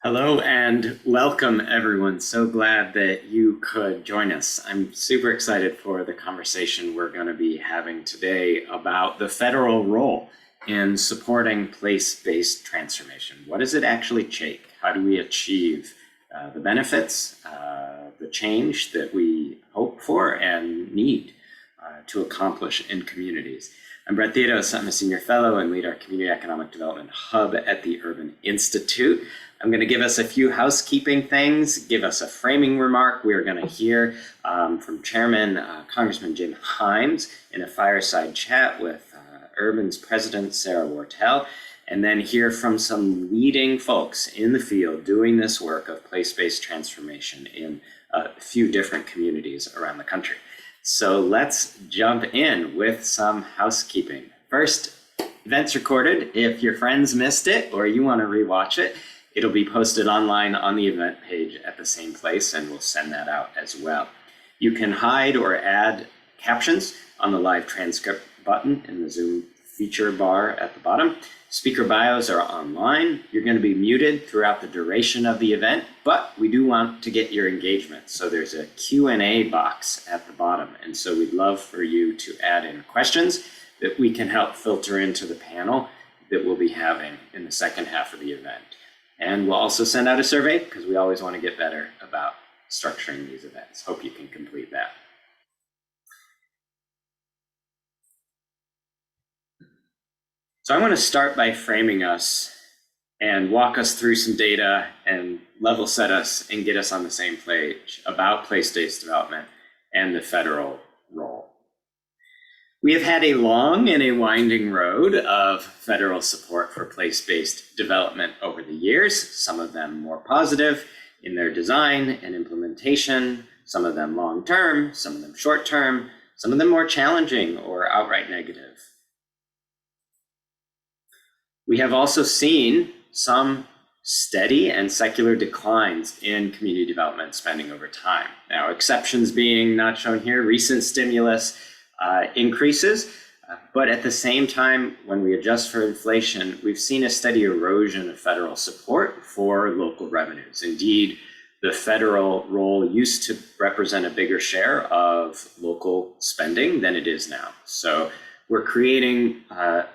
Hello and welcome, everyone. So glad that you could join us. I'm super excited for the conversation we're going to be having today about the federal role in supporting place-based transformation. What does it actually take? How do we achieve the benefits, the change that we hope for and need to accomplish in communities? I'm Brett Theodos. I'm a senior fellow and lead our community economic development hub at the Urban Institute. I'm going to give us a few housekeeping things, give us a framing remark. We are going to hear from Chairman Congressman Jim Himes in a fireside chat with Urban's president, Sarah Wartell, and then hear from some leading folks in the field doing this work of place-based transformation in a few different communities around the country. So let's jump in with some housekeeping. First, event's recorded. If your friends missed it or you want to rewatch it, it'll be posted online on the event page at the same place, and we'll send that out as well. You can hide or add captions on the live transcript button in the Zoom feature bar at the bottom. Speaker bios are online. You're going to be muted throughout the duration of the event, but we do want to get your engagement. So there's a Q&A box at the bottom. And so we'd love for you to add in questions that we can help filter into the panel that we'll be having in the second half of the event. And we'll also send out a survey because we always want to get better about structuring these events. Hope you can complete that. So I want to start by framing us and walk us through some data and level set us and get us on the same page about place-based development and the federal role. We have had a long and a winding road of federal support for place-based development over the years, some of them more positive in their design and implementation, some of them long-term, some of them short-term, some of them more challenging or outright negative. We have also seen some steady and secular declines in community development spending over time. Now, exceptions being not shown here, recent stimulus increases, but at the same time, when we adjust for inflation, we've seen a steady erosion of federal support for local revenues. Indeed, the federal role used to represent a bigger share of local spending than it is now. So we're creating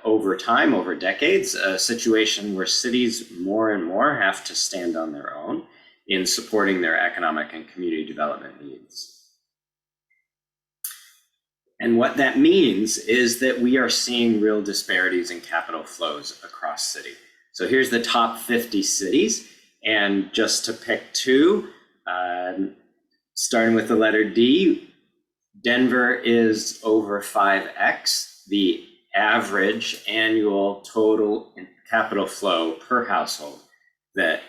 over time, over decades, a situation where cities more and more have to stand on their own in supporting their economic and community development needs. And what that means is that we are seeing real disparities in capital flows across city. So here's the top 50 cities. And just to pick two, starting with the letter D, Denver is over 5x the average annual total capital flow per household that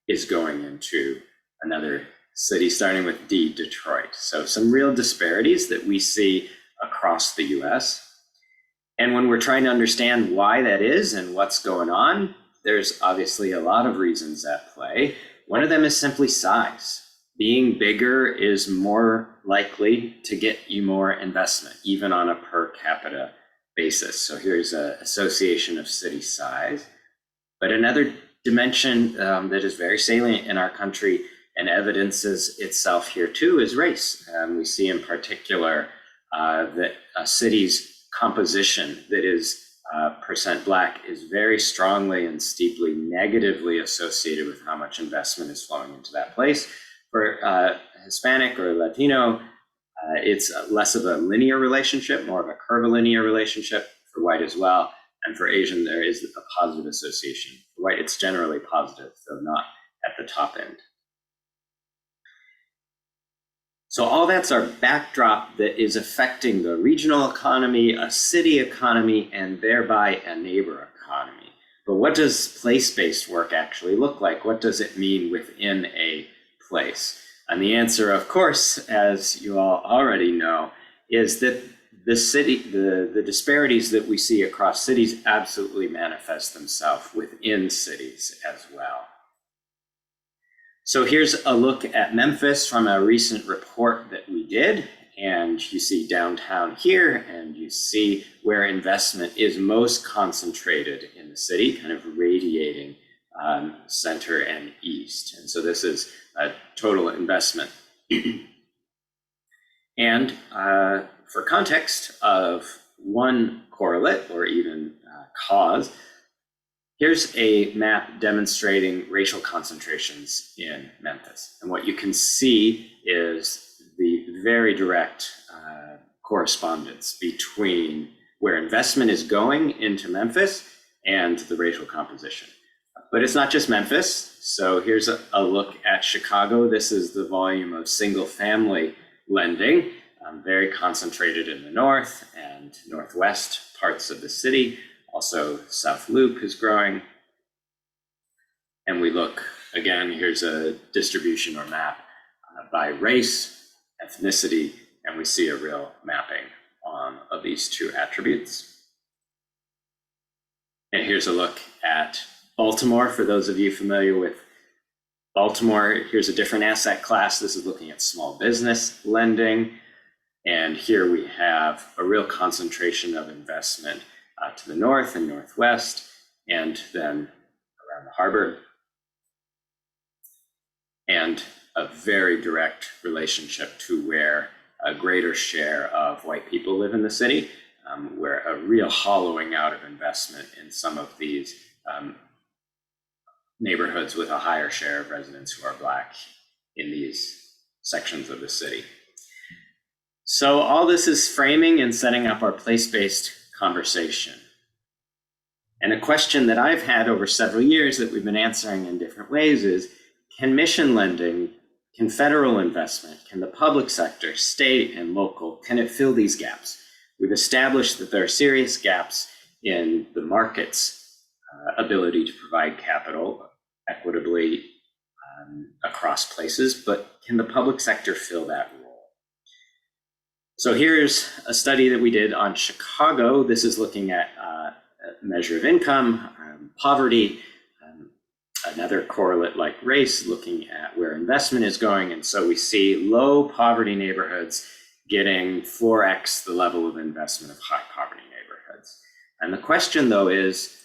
is going into another city, starting with D, Detroit. So some real disparities that we see across the US. And when we're trying to understand why that is and what's going on, there's obviously a lot of reasons at play. One of them is simply size. Being bigger is more likely to get you more investment, even on a per capita basis. So here's an association of city size. But another dimension that is very salient in our country and evidences itself here too is race. We see in particular that a city's composition that is percent Black is very strongly and steeply negatively associated with how much investment is flowing into that place. For Hispanic or Latino, it's less of a linear relationship, more of a curvilinear relationship. For white as well. And for Asian, there is a positive association. For white, it's generally positive, though not at the top end. So all that's our backdrop that is affecting the regional economy, a city economy, and thereby a neighbor economy. But what does place-based work actually look like? What does it mean within a place? And the answer, of course, as you all already know, is that the disparities that we see across cities absolutely manifest themselves within cities as well. So here's a look at Memphis from a recent report that we did. And you see downtown here, and you see where investment is most concentrated in the city, kind of radiating center and east. And so this is a total investment. And for context of one correlate or even cause, here's a map demonstrating racial concentrations in Memphis. And what you can see is the very direct correspondence between where investment is going into Memphis and the racial composition. But it's not just Memphis. So here's a look at Chicago. This is the volume of single family lending, very concentrated in the north and northwest parts of the city. Also, South Loop is growing. And we look, again, here's a distribution or map by race, ethnicity, and we see a real mapping of these two attributes. And here's a look at Baltimore. For those of you familiar with Baltimore, here's a different asset class. This is looking at small business lending. And here we have a real concentration of investment to the north and northwest, and then around the harbor. And a very direct relationship to where a greater share of white people live in the city, where a real hollowing out of investment in some of these neighborhoods with a higher share of residents who are Black in these sections of the city. So all this is framing and setting up our place-based conversation. And a question that I've had over several years that we've been answering in different ways is, can mission lending, can federal investment, can the public sector, state and local, can it fill these gaps? We've established that there are serious gaps in the market's ability to provide capital equitably across places, but can the public sector fill that role? So here's a study that we did on Chicago. This is looking at a measure of income, poverty, another correlate like race, looking at where investment is going. And so we see low poverty neighborhoods getting 4x the level of investment of high poverty neighborhoods. And the question though is,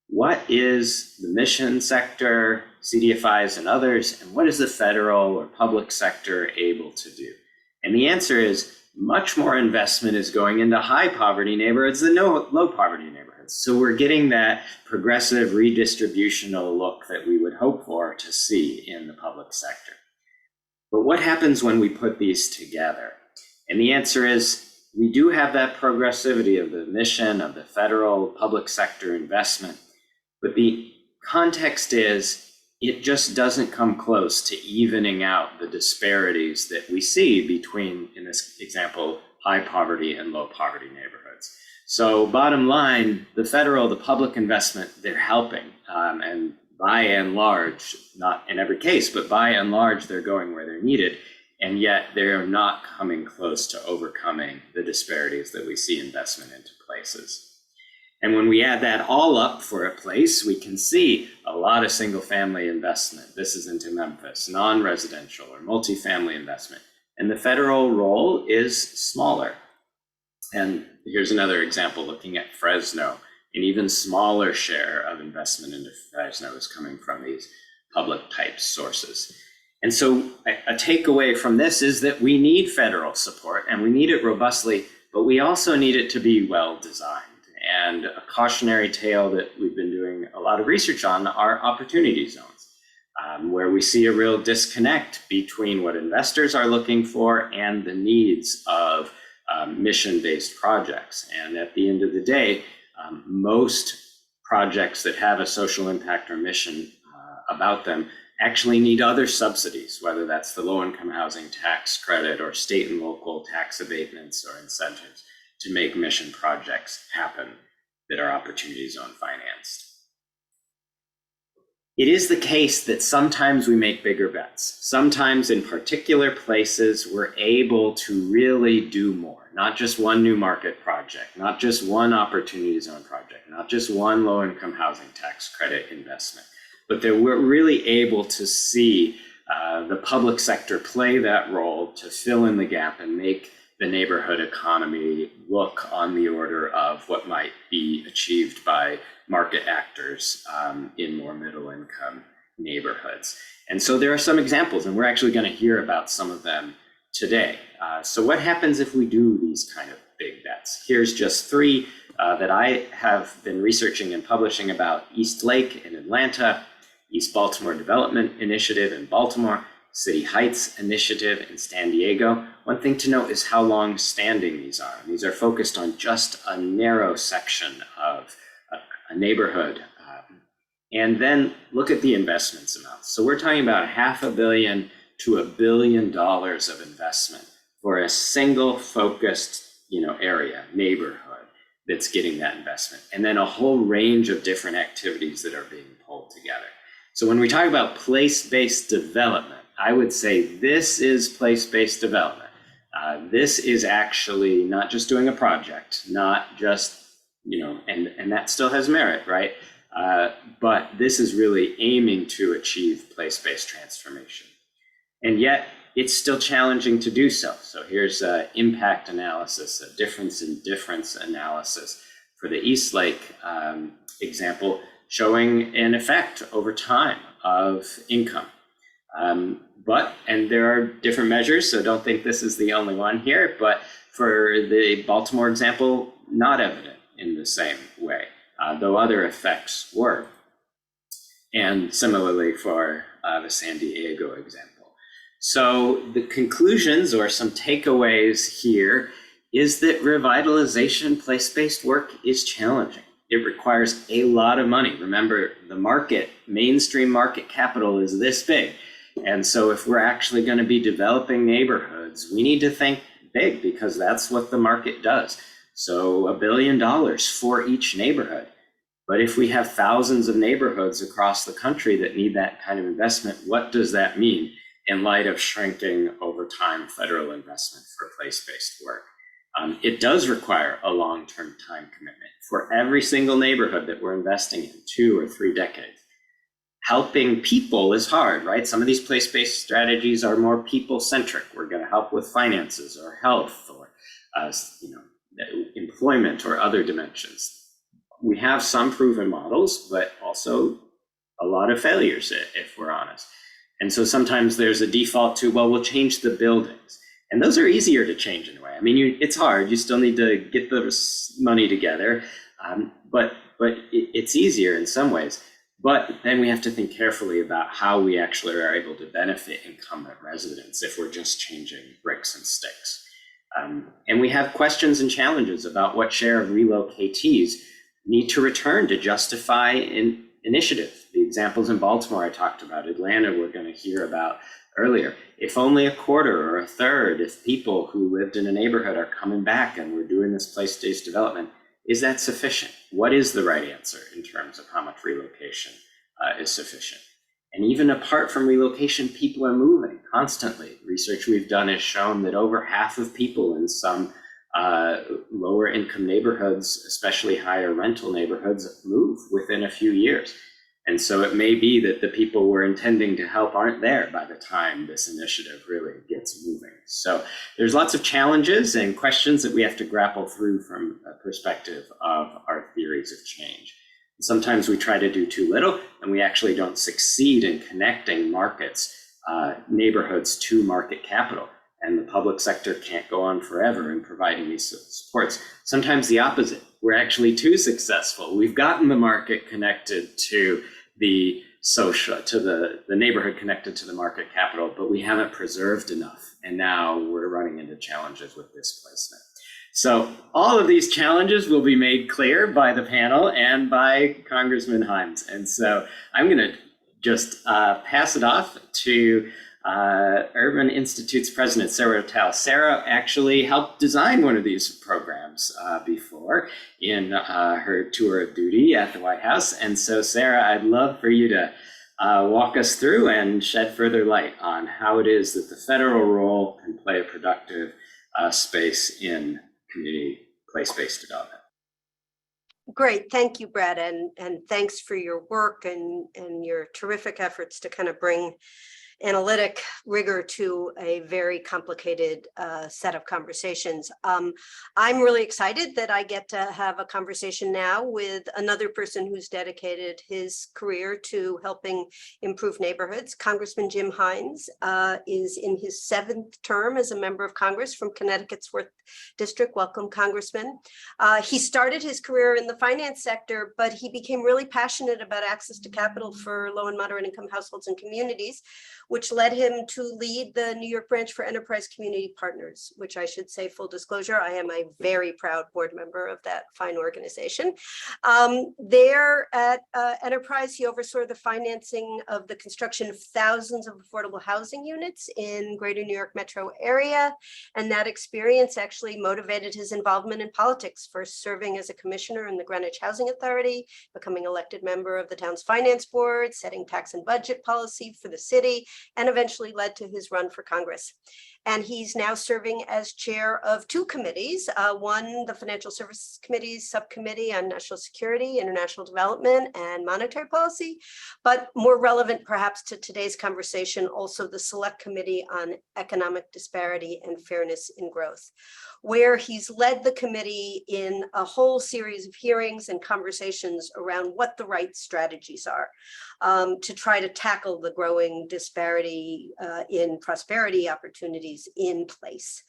what is the mission sector, CDFIs and others, and what is the federal or public sector able to do? And the answer is much more investment is going into high poverty neighborhoods than low poverty neighborhoods. So we're getting that progressive redistributional look that we would hope for to see in the public sector. But what happens when we put these together? And the answer is, we do have that progressivity of the mission of the federal public sector investment, but the context is it just doesn't come close to evening out the disparities that we see between, in this example, high poverty and low poverty neighborhoods. So bottom line, the federal, the public investment, they're helping. And by and large, not in every case, but by and large, they're going where they're needed. And yet they're not coming close to overcoming the disparities that we see investment into places. And when we add that all up for a place, we can see a lot of single family investment. This is into Memphis, non-residential or multifamily investment. And the federal role is smaller. And here's another example looking at Fresno. An even smaller share of investment into Fresno is coming from these public type sources. And so a takeaway from this is that we need federal support and we need it robustly, but we also need it to be well designed. And a cautionary tale that we've been doing a lot of research on are opportunity zones, where we see a real disconnect between what investors are looking for and the needs of mission-based projects. And at the end of the day, most projects that have a social impact or mission about them actually need other subsidies, whether that's the low-income housing tax credit or state and local tax abatements or incentives to make mission projects happen that are opportunity zone financed. It is the case that sometimes we make bigger bets. Sometimes in particular places, we're able to really do more, not just one new market project, not just one opportunity zone project, not just one low-income housing tax credit investment, but that we're really able to see the public sector play that role to fill in the gap and make the neighborhood economy look on the order of what might be achieved by market actors in more middle income neighborhoods. And so there are some examples, and we're actually going to hear about some of them today. So what happens if we do these kind of big bets? Here's just three that I have been researching and publishing about: East Lake in Atlanta, East Baltimore Development Initiative in Baltimore, City Heights Initiative in San Diego. One thing to note is how long standing these are. These are focused on just a narrow section of a neighborhood. And then look at the investments amounts. So we're talking about $500 million to $1 billion of investment for a single focused, area, neighborhood that's getting that investment. And then a whole range of different activities that are being pulled together. So when we talk about place-based development, I would say this is place-based development. This is actually not just doing a project, not just, and that still has merit, right? But this is really aiming to achieve place-based transformation. And yet it's still challenging to do so. So here's an impact analysis, a difference in difference analysis for the East Lake example, showing an effect over time of income. And there are different measures, so don't think this is the only one here, but for the Baltimore example, not evident in the same way, though other effects were. And similarly for the San Diego example. So the conclusions or some takeaways here is that revitalization place-based work is challenging. It requires a lot of money. Remember, the market, mainstream market capital is this big. And so if we're actually going to be developing neighborhoods, we need to think big because that's what the market does. So $1 billion for each neighborhood. But if we have thousands of neighborhoods across the country that need that kind of investment, what does that mean in light of shrinking over time federal investment for place-based work? It does require a long-term time commitment for every single neighborhood that we're investing in, 2 or 3 decades. Helping people is hard, right? Some of these place-based strategies are more people-centric. We're going to help with finances or health or employment or other dimensions. We have some proven models, but also a lot of failures, if we're honest. And so sometimes there's a default to, well, we'll change the buildings. And those are easier to change in a way. I mean, it's hard. You still need to get the money together, but it's easier in some ways. But then we have to think carefully about how we actually are able to benefit incumbent residents if we're just changing bricks and sticks. And we have questions and challenges about what share of relocatees need to return to justify initiative. The examples in Baltimore I talked about, Atlanta we're going to hear about earlier. If only a quarter or a third of people who lived in a neighborhood are coming back and we're doing this place-based development, is that sufficient? What is the right answer in terms of how much relocation is sufficient? And even apart from relocation, people are moving constantly. Research we've done has shown that over half of people in some lower income neighborhoods, especially higher rental neighborhoods, move within a few years. And so it may be that the people we're intending to help aren't there by the time this initiative really gets moving. So there's lots of challenges and questions that we have to grapple through from a perspective of our theories of change. Sometimes we try to do too little and we actually don't succeed in connecting markets, neighborhoods to market capital. And the public sector can't go on forever in providing these supports. Sometimes the opposite. We're actually too successful. We've gotten the market connected to the social, to the neighborhood connected to the market capital, but we haven't preserved enough. And now we're running into challenges with displacement. So all of these challenges will be made clear by the panel and by Congressman Himes. And so I'm going to just pass it off to Urban Institute's president, Sarah Tal. Sarah actually helped design one of these programs before in her tour of duty at the White House. And so, Sarah, I'd love for you to walk us through and shed further light on how it is that the federal role can play a productive space in community place-based development. Great, thank you, Brett, and thanks for your work and your terrific efforts to kind of bring analytic rigor to a very complicated set of conversations. I'm really excited that I get to have a conversation now with another person who's dedicated his career to helping improve neighborhoods. Congressman Jim Hines is in his 7th term as a member of Congress from Connecticut's 4th District. Welcome, Congressman. He started his career in the finance sector, but he became really passionate about access to capital for low and moderate income households and communities, which led him to lead the New York branch for Enterprise Community Partners, which I should say, full disclosure, I am a very proud board member of that fine organization. There at Enterprise, he oversaw the financing of the construction of thousands of affordable housing units in greater New York metro area. And that experience actually motivated his involvement in politics, first serving as a commissioner in the Greenwich Housing Authority, becoming elected member of the town's finance board, setting tax and budget policy for the city, and eventually led to his run for Congress. And he's now serving as chair of 2 committees, one, the Financial Services Committee's subcommittee on national security, international development, and monetary policy, but more relevant perhaps to today's conversation, also the Select Committee on Economic Disparity and Fairness in Growth, where he's led the committee in a whole series of hearings and conversations around what the right strategies are to try to tackle the growing disparity in prosperity opportunities in place.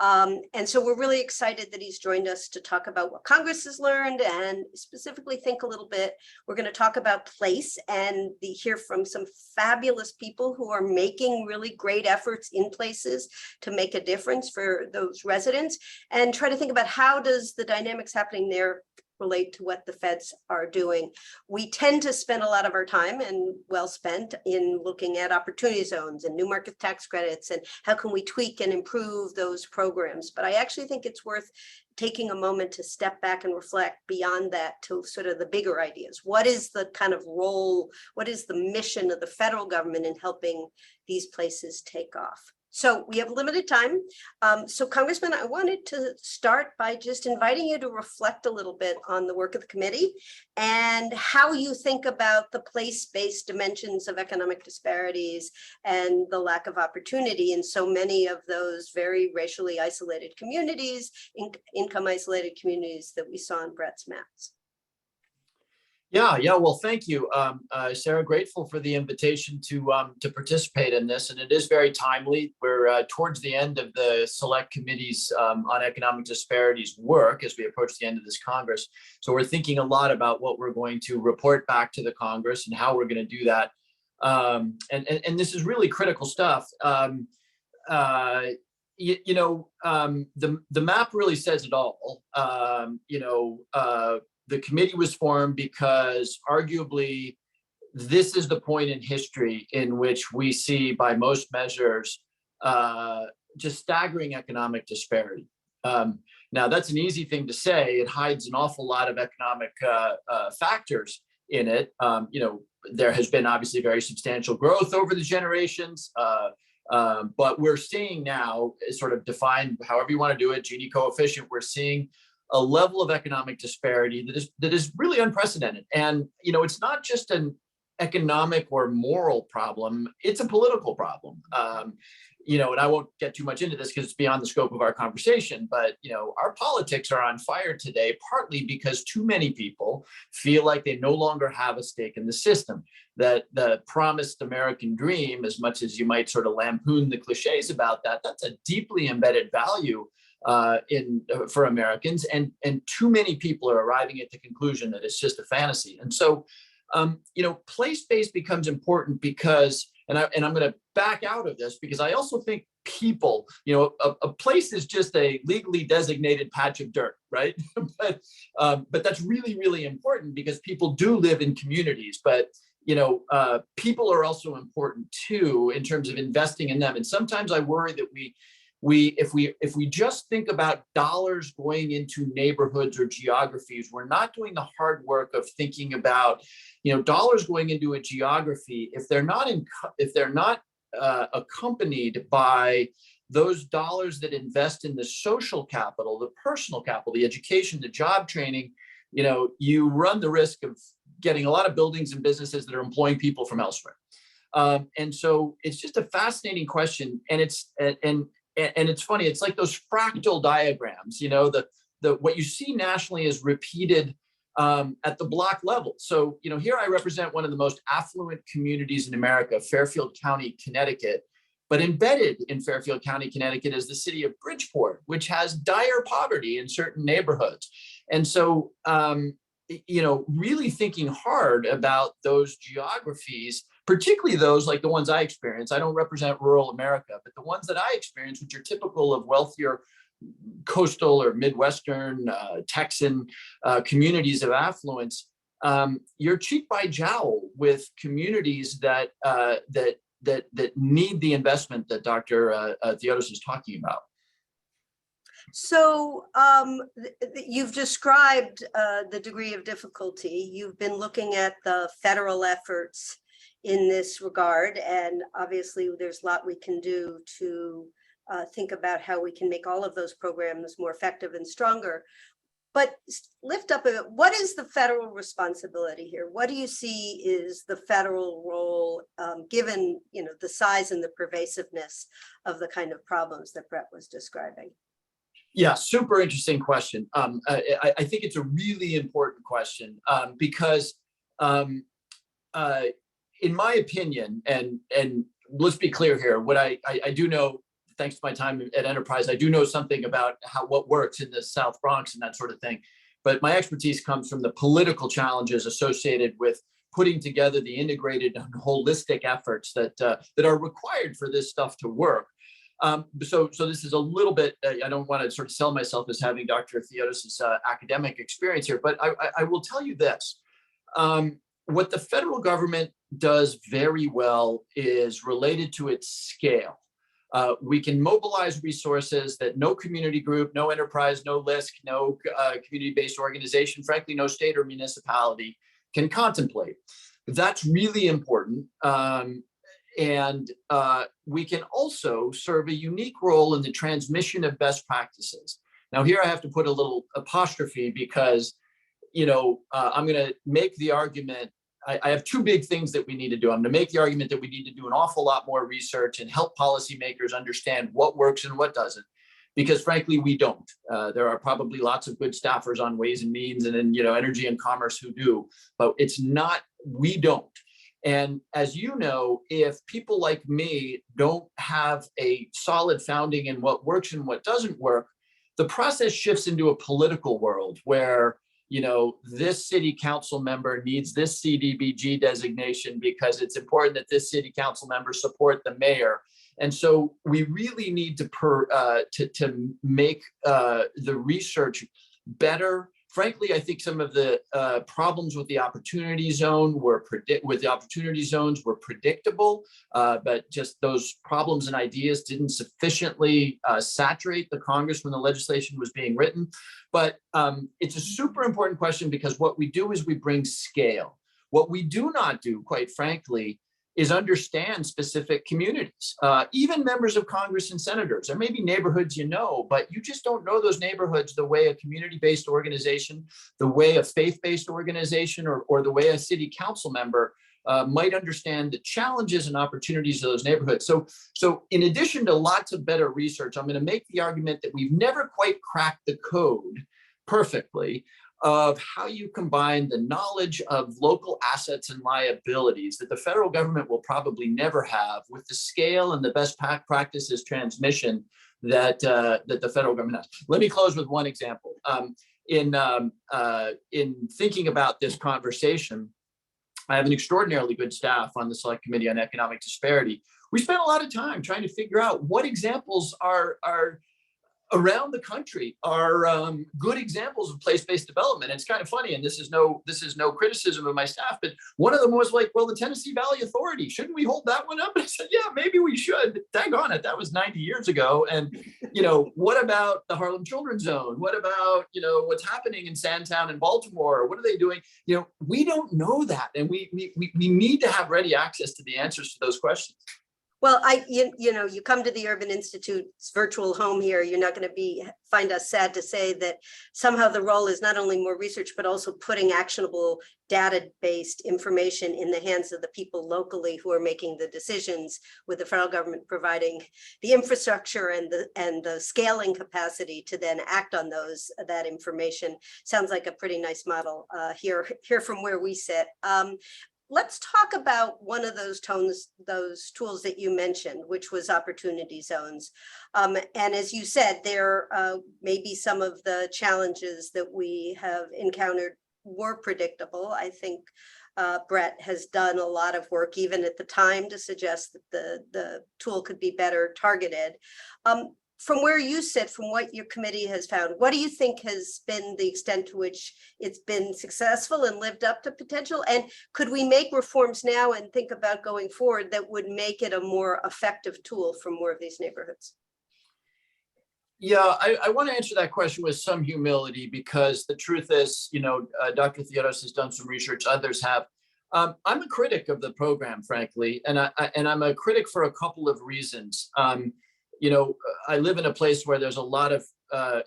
And so we're really excited that he's joined us to talk about what Congress has learned and specifically think a little bit. We're going to talk about place and hear from some fabulous people who are making really great efforts in places to make a difference for those residents, and try to think about how does the dynamics happening there relate to what the feds are doing. We tend to spend a lot of our time, and well spent, in looking at opportunity zones and new market tax credits and how can we tweak and improve those programs. But I actually think it's worth taking a moment to step back and reflect beyond that to sort of the bigger ideas. What is the kind of role, what is the mission of the federal government in helping these places take off? So we have limited time. So Congressman, I wanted to start by just inviting you to reflect a little bit on the work of the committee and how you think about the place-based dimensions of economic disparities and the lack of opportunity in so many of those very racially isolated communities, income isolated communities that we on Brett's maps. Yeah. Well, thank you, Sarah. Grateful for the invitation to participate in this, and it is very timely. We're towards the end of the Select Committee's on Economic Disparities work as we approach the end of this Congress. So we're thinking a lot about what we're going to report back to the Congress and how we're going to do that. And this is really critical stuff. The map really says it all. The committee was formed because arguably this is the point in history in which we see, by most measures, just staggering economic disparity. Now, that's an easy thing to say. It hides an awful lot of economic factors in it. There has been obviously very substantial growth over the generations, but we're seeing now, sort of defined however you want to do it, Gini coefficient, we're seeing a level of economic disparity that is really unprecedented. And, it's not just an economic or moral problem, it's a political problem. And I won't get too much into this because it's beyond the scope of our conversation, but, our politics are on fire today, partly because too many people feel like they no longer have a stake in the system, that the promised American dream, as much as you might sort of lampoon the cliches about that, that's a deeply embedded value for Americans, and too many people are arriving at the conclusion that it's just a fantasy. And so, place-based becomes important because, and I'm going to back out of this because I also think people, a place is just a legally designated patch of dirt, right? but that's really, really important because people do live in communities, but people are also important too in terms of investing in them. And sometimes I worry that if we just think about dollars going into neighborhoods or geographies, we're not doing the hard work of thinking about, dollars going into a geography if they're not accompanied by those dollars that invest in the social capital, the personal capital, the education, the job training. You run the risk of getting a lot of buildings and businesses that are employing people from elsewhere. And so it's just a fascinating question. And it's funny, it's like those fractal diagrams, what you see nationally is repeated at the block level. So, here I represent one of the most affluent communities in America, Fairfield County, Connecticut. But embedded in Fairfield County, Connecticut is the city of Bridgeport, which has dire poverty in certain neighborhoods. And so, really thinking hard about those geographies, particularly those like the ones I experience. I don't represent rural America, but the ones that I experience, which are typical of wealthier coastal or Midwestern Texan communities of affluence, you're cheek by jowl with communities that need the investment that Dr. Theodos is talking about. So you've described the degree of difficulty. You've been looking at the federal efforts in this regard, and obviously there's a lot we can do to think about how we can make all of those programs more effective and stronger. But lift up a bit, what is the federal responsibility here? What do you see is the federal role, given the size and the pervasiveness of the kind of problems that Brett was describing? Yeah, super interesting question. I think it's a really important question because, in my opinion, and let's be clear here, what I do know, thanks to my time at Enterprise, I do know something about what works in the South Bronx and that sort of thing. But my expertise comes from the political challenges associated with putting together the integrated and holistic efforts that are required for this stuff to work. So this is a little bit, I don't want to sort of sell myself as having Dr. Theodos' academic experience here, but I will tell you this. What the federal government does very well is related to its scale. We can mobilize resources that no community group, no enterprise, no LISC, no community-based organization, frankly, no state or municipality can contemplate. That's really important. And we can also serve a unique role in the transmission of best practices. Now, here I have to put a little apostrophe because, I'm going to make the argument. I have two big things that we need to do. I'm going to make the argument that we need to do an awful lot more research and help policymakers understand what works and what doesn't, because frankly, we don't. There are probably lots of good staffers on Ways and Means and in Energy and Commerce who do, but we don't. And as you know, if people like me don't have a solid founding in what works and what doesn't work, the process shifts into a political world where this city council member needs this CDBG designation because it's important that this city council member support the mayor. And so we really need to make the research better. Frankly, I think some of the problems with the opportunity zone were predictable, but just those problems and ideas didn't sufficiently saturate the Congress when the legislation was being written. But it's a super important question because what we do is we bring scale. What we do not do, quite frankly, is understand specific communities, even members of Congress and senators. There may be neighborhoods but you just don't know those neighborhoods the way a community-based organization, the way a faith-based organization, or the way a city council member might understand the challenges and opportunities of those neighborhoods. So in addition to lots of better research, I'm going to make the argument that we've never quite cracked the code perfectly of how you combine the knowledge of local assets and liabilities that the federal government will probably never have with the scale and the best practices transmission that the federal government has. Let me close with one example. In thinking about this conversation, I have an extraordinarily good staff on the Select Committee on Economic Disparity. We spent a lot of time trying to figure out what examples are around the country are good examples of place-based development. And it's kind of funny, and this is no criticism of my staff, but one of them was like, well, the Tennessee Valley Authority, shouldn't we hold that one up? And I said, yeah, maybe we should. Dang on it, that was 90 years ago. And what about the Harlem Children's Zone? What about what's happening in Sandtown in Baltimore? What are they doing? We don't know that, and we need to have ready access to the answers to those questions. Well, you come to the Urban Institute's virtual home here, you're not going to find us sad to say that somehow the role is not only more research, but also putting actionable data-based information in the hands of the people locally who are making the decisions, with the federal government providing the infrastructure and the scaling capacity to then act on that information. Sounds like a pretty nice model here from where we sit. Let's talk about one of those tools that you mentioned, which was opportunity zones. And as you said, there may be some of the challenges that we have encountered were predictable. I think Brett has done a lot of work, even at the time, to suggest that the tool could be better targeted. From where you sit, from what your committee has found, what do you think has been the extent to which it's been successful and lived up to potential? And could we make reforms now and think about going forward that would make it a more effective tool for more of these neighborhoods? Yeah, I want to answer that question with some humility, because the truth is, Dr. Theodos has done some research, others have. I'm a critic of the program, frankly, and I'm a critic for a couple of reasons. I live in a place where there's a lot of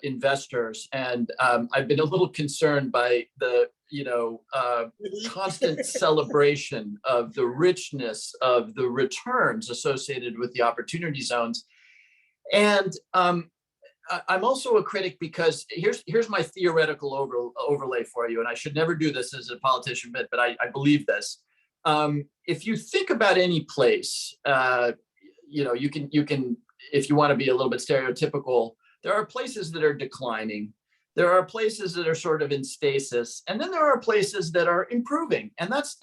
investors, and I've been a little concerned by the constant celebration of the richness of the returns associated with the opportunity zones. And I'm also a critic because here's my theoretical overlay for you, and I should never do this as a politician, but I believe this. If you think about any place, you can. If you want to be a little bit stereotypical, there are places that are declining. There are places that are sort of in stasis, and then there are places that are improving, and that's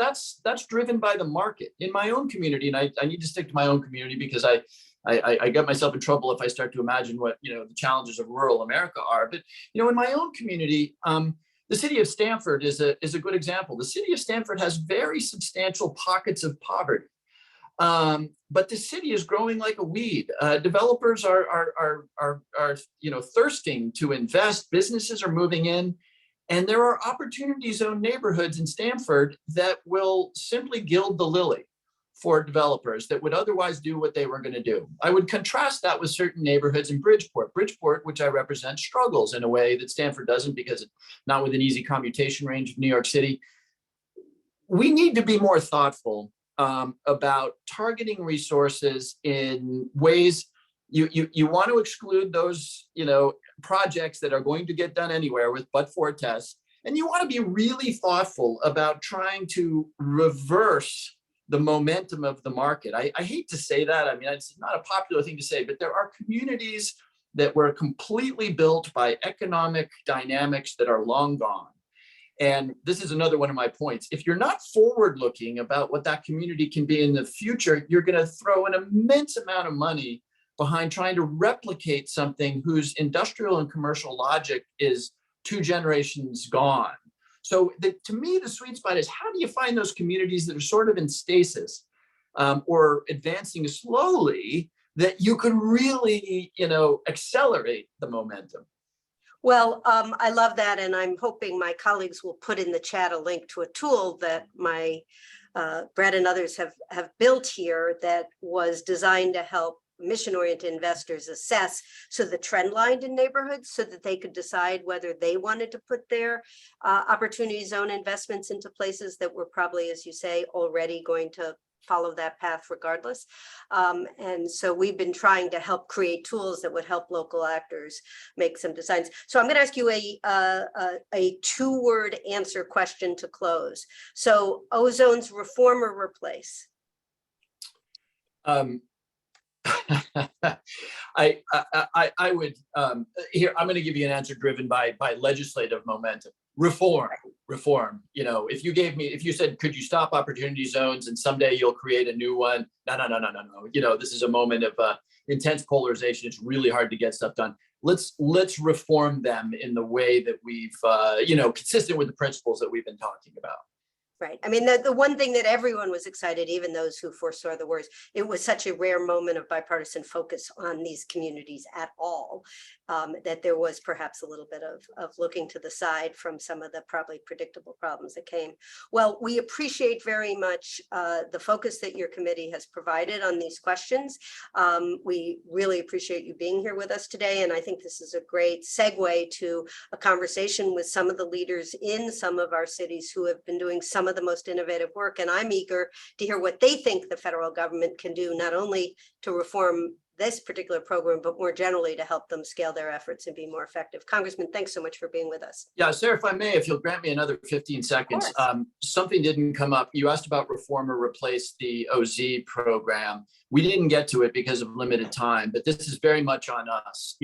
driven by the market. In my own community, and I need to stick to my own community because I get myself in trouble if I start to imagine what the challenges of rural America are. But in my own community, the city of Stamford is a good example. The city of Stamford has very substantial pockets of poverty. But the city is growing like a weed. Developers are thirsting to invest. Businesses are moving in, and there are opportunity zone neighborhoods in Stamford that will simply gild the lily for developers that would otherwise do what they were going to do. I would contrast that with certain neighborhoods in Bridgeport. Bridgeport, which I represent, struggles in a way that Stamford doesn't, because it's not within easy commutation range of New York City. We need to be more thoughtful about targeting resources in ways. You want to exclude those projects that are going to get done anywhere with but-for tests, and you want to be really thoughtful about trying to reverse the momentum of the market. I hate to say that. I mean, it's not a popular thing to say, but there are communities that were completely built by economic dynamics that are long gone. And this is another one of my points. If you're not forward-looking about what that community can be in the future, you're going to throw an immense amount of money behind trying to replicate something whose industrial and commercial logic is 2 generations gone. So to me, the sweet spot is, how do you find those communities that are sort of in stasis or advancing slowly, that you can really, accelerate the momentum? Well, I love that, and I'm hoping my colleagues will put in the chat a link to a tool that Brett and others have built here that was designed to help mission-oriented investors assess the trend line in neighborhoods, so that they could decide whether they wanted to put their opportunity zone investments into places that were probably, as you say, already going to follow that path regardless. And so we've been trying to help create tools that would help local actors make some designs. So I'm going to ask you a 2-word answer question to close. So ozone's reform or replace? I would here. I'm going to give you an answer driven by legislative momentum. Reform. If you said, could you stop opportunity zones and someday you'll create a new one? No. This is a moment of intense polarization. It's really hard to get stuff done. Let's reform them in the way that we've, consistent with the principles that we've been talking about. Right. I mean, the one thing that everyone was excited, even those who foresaw the worst, it was such a rare moment of bipartisan focus on these communities at all, that there was perhaps a little bit of looking to the side from some of the probably predictable problems that came. Well, we appreciate very much the focus that your committee has provided on these questions. We really appreciate you being here with us today. And I think this is a great segue to a conversation with some of the leaders in some of our cities who have been doing some of the most innovative work. And I'm eager to hear what they think the federal government can do, not only to reform this particular program, but more generally to help them scale their efforts and be more effective. Congressman, thanks so much for being with us. Yeah, Sarah, if I may, if you'll grant me another 15 seconds, something didn't come up. You asked about reform or replace the OZ program. We didn't get to it because of limited time, but this is very much on us.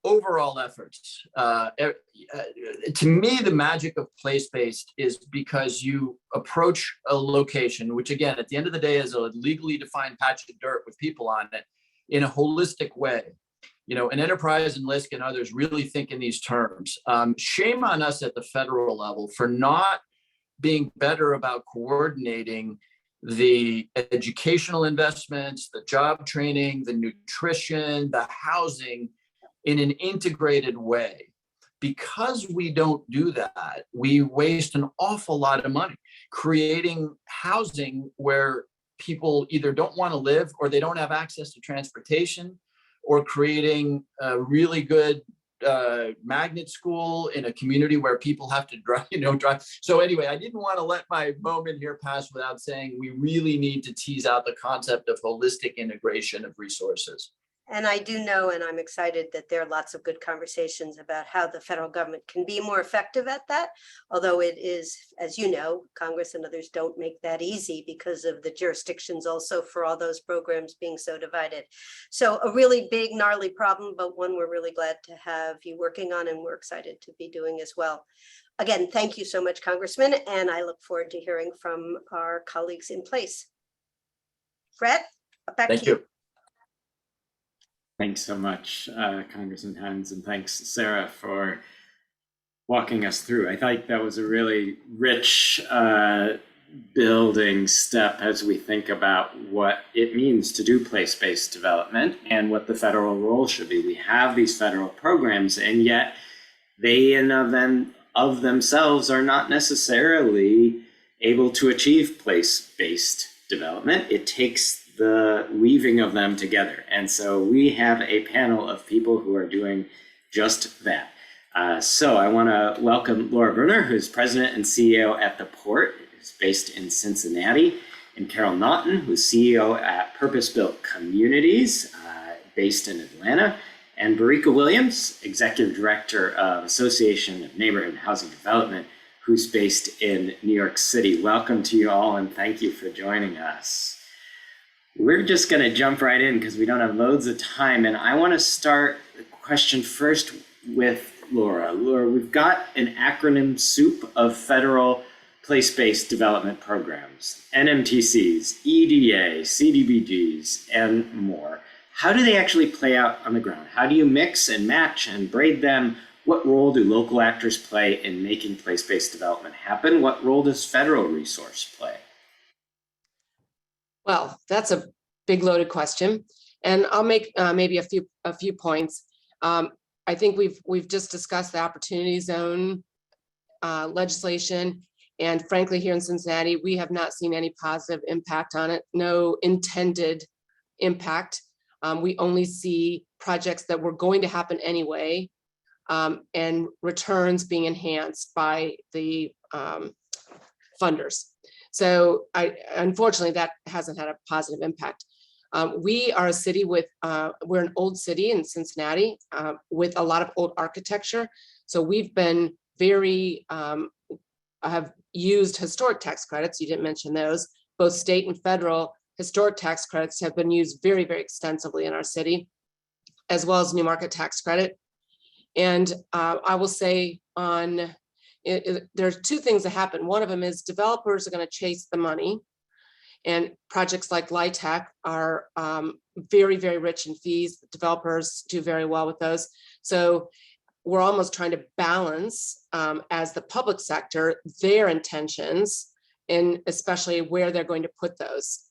Overall efforts. To me, the magic of place-based is because you approach a location, which again, at the end of the day is a legally defined patch of dirt with people on it, in a holistic way. An enterprise and LISC and others really think in these terms. Shame on us at the federal level for not being better about coordinating the educational investments, the job training, the nutrition, the housing, in an integrated way. Because we don't do that, we waste an awful lot of money creating housing where people either don't want to live or they don't have access to transportation, or creating a really good magnet school in a community where people have to drive. So anyway, I didn't want to let my moment here pass without saying we really need to tease out the concept of holistic integration of resources. And I do know, and I'm excited that there are lots of good conversations about how the federal government can be more effective at that. Although it is, as you know, Congress and others don't make that easy because of the jurisdictions also for all those programs being so divided. So a really big, gnarly problem, but one we're really glad to have you working on, and we're excited to be doing as well. Again, thank you so much, Congressman, and I look forward to hearing from our colleagues in place. Fred, back to you. Thanks so much, Congressman Hines, and thanks, Sarah, for walking us through. I thought that was a really rich building step as we think about what it means to do place-based development and what the federal role should be. We have these federal programs, and yet they in of themselves are not necessarily able to achieve place-based development. It takes the weaving of them together. And so we have a panel of people who are doing just that. So I want to welcome Laura Brunner, who's president and CEO at The Port, who's based in Cincinnati, and Carol Naughton, who's CEO at Purpose Built Communities, based in Atlanta, and Barika Williams, executive director of Association of Neighborhood Housing Development, who's based in New York City. Welcome to you all, and thank you for joining us. We're just going to jump right in because we don't have loads of time. And I want to start the question first with Laura. Laura, we've got an acronym soup of federal place-based development programs, NMTCs, EDA, CDBGs, and more. How do they actually play out on the ground? How do you mix and match and braid them? What role do local actors play in making place-based development happen? What role does federal resource play? Well, that's a big loaded question, and I'll make maybe a few points. I think we've just discussed the opportunity zone legislation, and frankly, here in Cincinnati, we have not seen any positive impact on it. No intended impact. We only see projects that were going to happen anyway, and returns being enhanced by the funders. So unfortunately, that hasn't had a positive impact. We are a city with, we're an old city in Cincinnati with a lot of old architecture. So we've been very, have used historic tax credits. You didn't mention those. Both state and federal historic tax credits have been used very, very extensively in our city, as well as new market tax credit. And I will say there's two things that happen. One of them is developers are going to chase the money, and projects like LIHTC are very, very rich in fees. Developers do very well with those. So we're almost trying to balance as the public sector, their intentions, and especially where they're going to put those.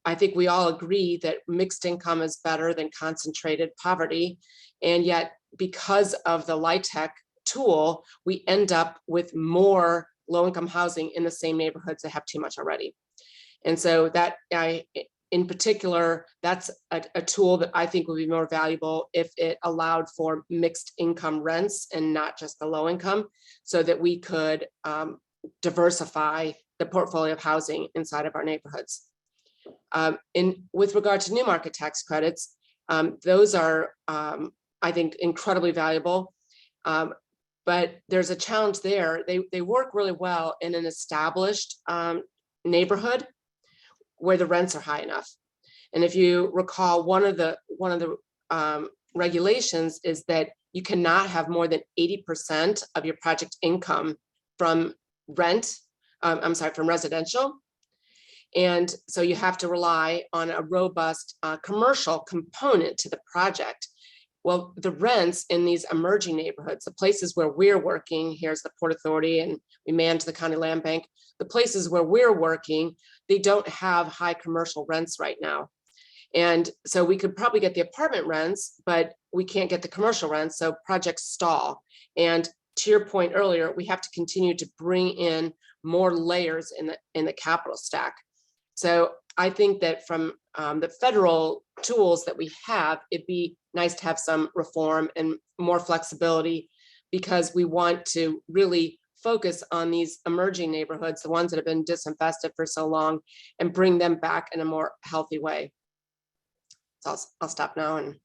I think we all agree that mixed income is better than concentrated poverty. And yet, because of the LIHTC tool, we end up with more low-income housing in the same neighborhoods that have too much already. And so that in particular, that's a tool that I think would be more valuable if it allowed for mixed income rents and not just the low income, so that we could diversify the portfolio of housing inside of our neighborhoods. With regard to new market tax credits, those are, I think, incredibly valuable. But there's a challenge there. They work really well in an established neighborhood where the rents are high enough. And if you recall, one of the regulations is that you cannot have more than 80% of your project income from from residential. And so you have to rely on a robust commercial component to the project. Well, the rents in these emerging neighborhoods, the places where we're working, here's the Port Authority and we manage the county land bank, the places where we're working, they don't have high commercial rents right now. And so we could probably get the apartment rents, but we can't get the commercial rents, so projects stall. And to your point earlier, we have to continue to bring in more layers in the capital stack. So I think that from the federal tools that we have, it'd be nice to have some reform and more flexibility, because we want to really focus on these emerging neighborhoods, the ones that have been disinvested for so long, and bring them back in a more healthy way. So I'll stop now. And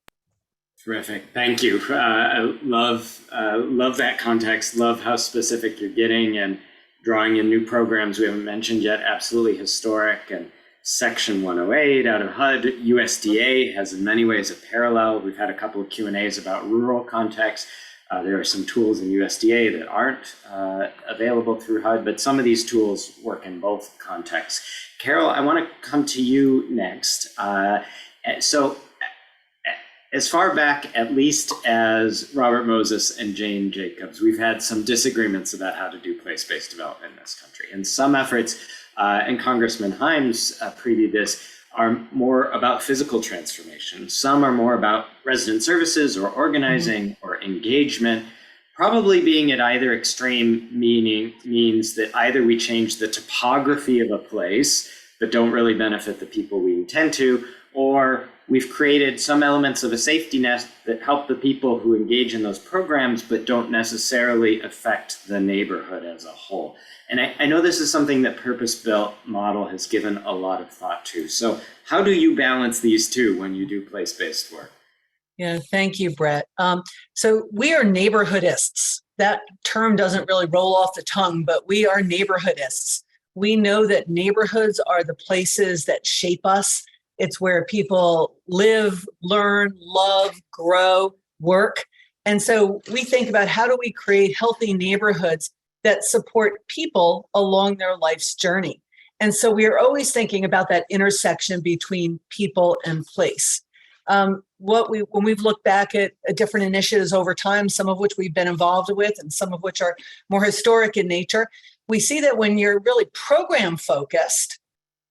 terrific, thank you. I love that context. Love how specific you're getting and drawing in new programs we haven't mentioned yet. Absolutely historic. And Section 108 out of HUD, USDA has in many ways a parallel. We've had a couple of Q&As about rural context. There are some tools in USDA that aren't available through HUD, but some of these tools work in both contexts. Carol, I want to come to you next. So as far back, at least as Robert Moses and Jane Jacobs, we've had some disagreements about how to do place-based development in this country. And some efforts, and Congressman Himes previewed this, are more about physical transformation. Some are more about resident services or organizing or engagement. Probably being at either extreme means that either we change the topography of a place but don't really benefit the people we intend to, or we've created some elements of a safety net that help the people who engage in those programs but don't necessarily affect the neighborhood as a whole. And I know this is something that Purpose-Built model has given a lot of thought to. So how do you balance these two when you do place-based work? Yeah, thank you, Brett. So we are neighborhoodists. That term doesn't really roll off the tongue, but we are neighborhoodists. We know that neighborhoods are the places that shape us. It's where people live, learn, love, grow, work. And so we think about, how do we create healthy neighborhoods that support people along their life's journey? And so we are always thinking about that intersection between people and place. When we've looked back at different initiatives over time, some of which we've been involved with and some of which are more historic in nature, we see that when you're really program focused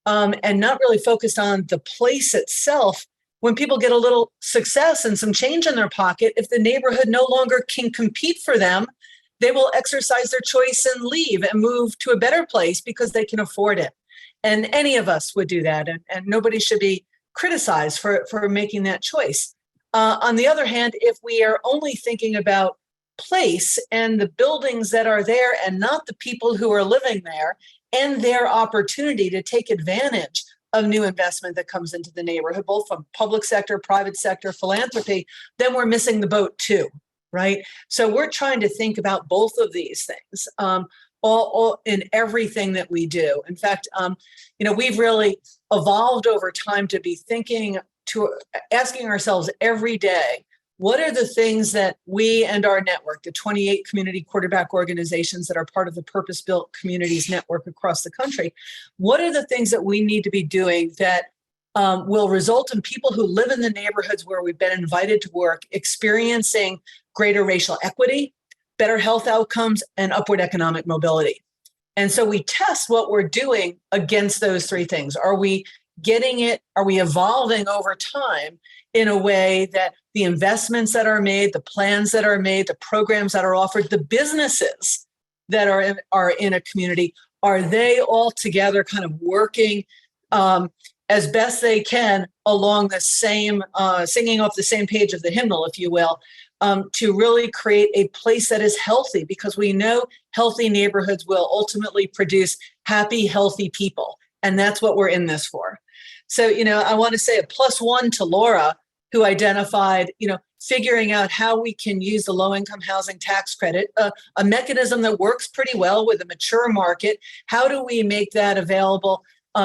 and not really focused on the place itself, when people get a little success and some change in their pocket, if the neighborhood no longer can compete for them, they will exercise their choice and leave and move to a better place because they can afford it. And any of us would do that, and nobody should be criticized for making that choice. On the other hand, if we are only thinking about place and the buildings that are there and not the people who are living there and their opportunity to take advantage of new investment that comes into the neighborhood, both from public sector, private sector, philanthropy, then we're missing the boat too, right? So we're trying to think about both of these things all in everything that we do. In fact, we've really evolved over time to be asking ourselves every day, what are the things that we and our network, the 28 community quarterback organizations that are part of the Purpose-Built Communities Network across the country, what are the things that we need to be doing that will result in people who live in the neighborhoods where we've been invited to work experiencing greater racial equity, better health outcomes, and upward economic mobility. And so we test what we're doing against those three things. Are we getting it? Are we evolving over time in a way that the investments that are made, the plans that are made, the programs that are offered, the businesses that are in a community, are they all together kind of working as best they can along the same, singing off the same page of the hymnal, if you will, to really create a place that is healthy, because we know healthy neighborhoods will ultimately produce happy, healthy people. And that's what we're in this for. So, I want to say a +1 to Laura, who identified, figuring out how we can use the low-income housing tax credit, a mechanism that works pretty well with a mature market. How do we make that available